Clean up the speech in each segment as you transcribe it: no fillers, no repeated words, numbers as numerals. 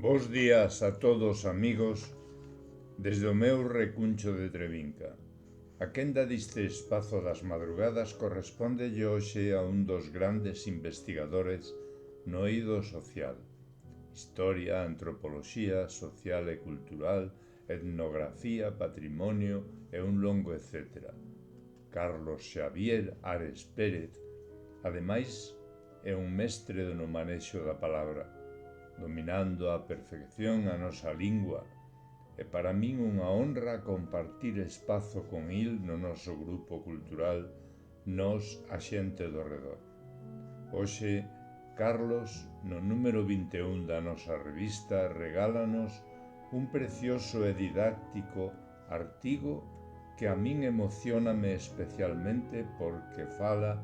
Bos días a todos, amigos, desde o meu recuncho de Trevinca. A quenda deste espazo das madrugadas correspóndelle hoxe a un dos grandes investigadores no eido social. Historia, antropoloxía, social e cultural, etnografía, patrimonio e un longo etcétera. Carlos Xavier Ares Pérez, ademais, é un mestre no manexo da palabra, dominando á perfección a nosa lingua, e para min unha honra compartir espazo con il no noso grupo cultural Nós a xente do redor. Hoxe, Carlos, no número 21 da nosa revista, regálanos un precioso e didáctico artigo que a min emocioname especialmente porque fala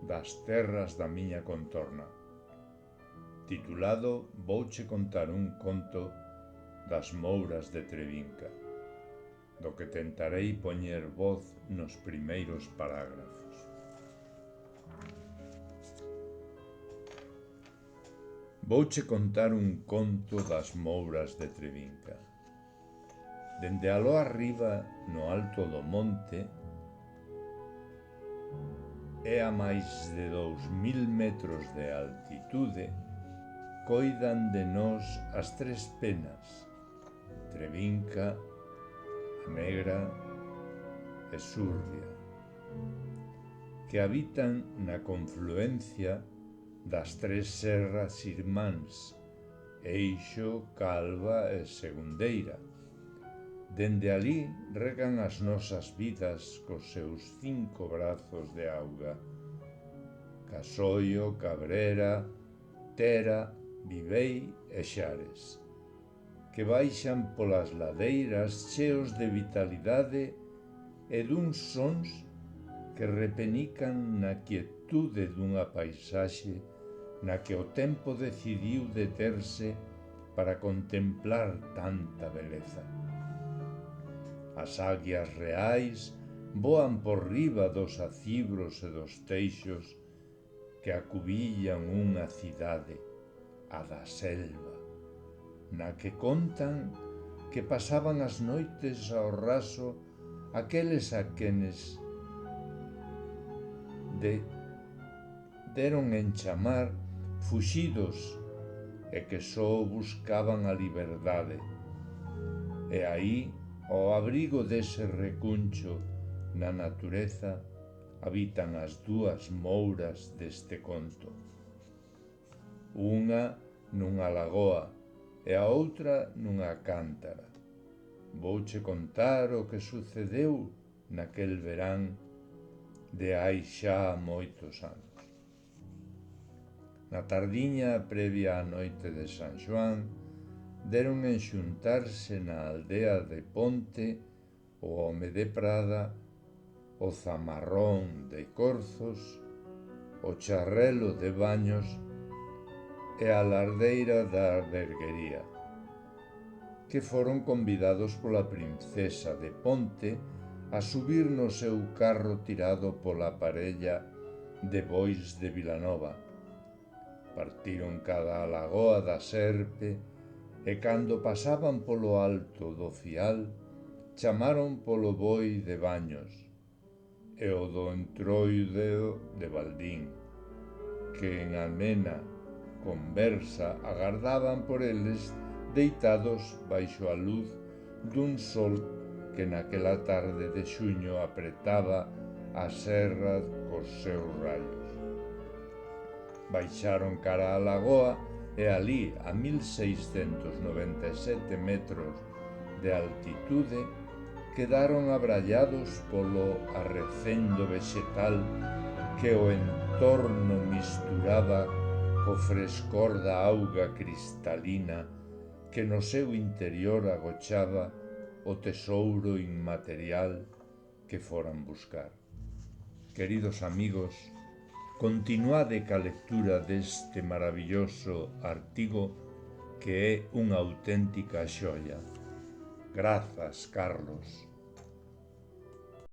das terras da miña contorna. Titulado Vouche contar un conto das Mouras de Trevinca, do que tentarei poñer voz nos primeiros parágrafos. Vouche contar un conto das Mouras de Trevinca. Dende aló arriba, no alto do monte, e a máis de 2000 metros de altitude, coidan de nós as tres penas: Trevinca, a Negra e Surria, que habitan na confluencia das tres serras irmáns, Eixo, Calva e Segundeira. Dende alí regan as nosas vidas cos seus 5 brazos de auga: Casollo, Cabrera, Tera, Vivei e Xares, que baixan polas ladeiras cheos de vitalidade e duns sons que repenican na quietude dunha paisaxe na que o tempo decidiu deterse para contemplar tanta beleza. As águias reais voan por riba dos acibros e dos teixos que acubillan unha cidade, a da Selva, na que contan que pasaban as noites ao raso aqueles a quenes deron en chamar fuxidos e que só buscaban a liberdade. E aí, ao abrigo dese recuncho na natureza, habitan as dúas mouras deste conto. Unha nunha lagoa e a outra nunha cántara. Vouche contar o que sucedeu naquel verán de hai xa moitos anos. Na tardiña previa á noite de San Xoán, deron en xuntarse na aldea de Ponte o home de Prada, o Zamarrón de Corzos, o Charrelo de Baños e a Lardeira da Berguería, que foron convidados pola princesa de Ponte a subir no seu carro tirado pola parella de bois de Vilanova. Partiron cada a lagoa da Serpe e cando pasaban polo alto do Fial chamaron polo boi de Baños e o do Entroido de Valdín, que en amena conversa agardaban por eles deitados baixo a luz dun sol que naquela tarde de xuño apretaba a serra cos seus raios. Baixaron cara á lagoa e alí, a 1697 metros de altitude, quedaron abrallados polo arrecendo vexetal que o entorno misturaba co frescor da auga cristalina que no seu interior agochaba o tesouro inmaterial que foran buscar. Queridos amigos, continuade ca lectura deste maravilloso artigo que é unha auténtica xoia. Grazas, Carlos.